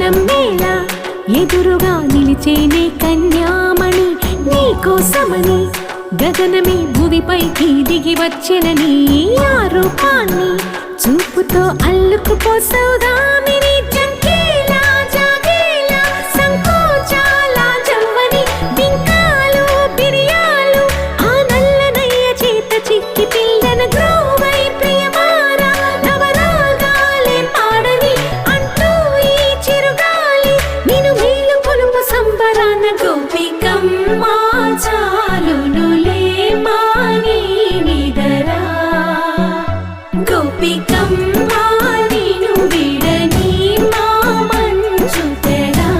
నమ్మేలా ఎదురుగా నిలిచేనే కన్యామణి నీకోసమని గగనమే భువిపైకి దిగి వచ్చెనని ఆ రూపాన్ని చూపుతో అల్లుకుపోసౌదామిని జంకేలా జాగేలా సంకోచాల జవ్వని బింకాలు బిరియాలు ఆ నల్లనయ్య చేత చిక్కి పిల్లన గ్రోవై ప్రియమారా నవరాగాలే పాడని అంటూ ఈ చిరుగాలి నిను మేలు కొలుపు సంబరాన గోపికమ్మ చాలునులే మాని నిదరా గోపికమ్మ నిను విడని మా మంచు తెరా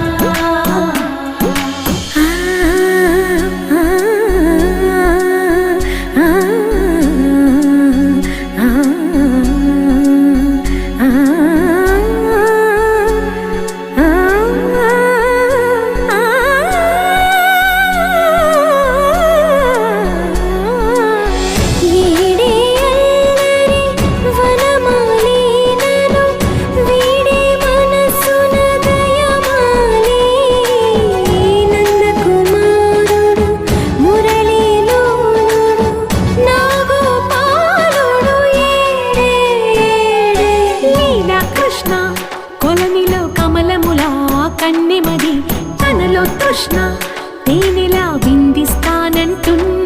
కొలనిలో కమలములా కన్నెమది తనలో తృష్ణ తేనెలా విందిస్తానంటున్న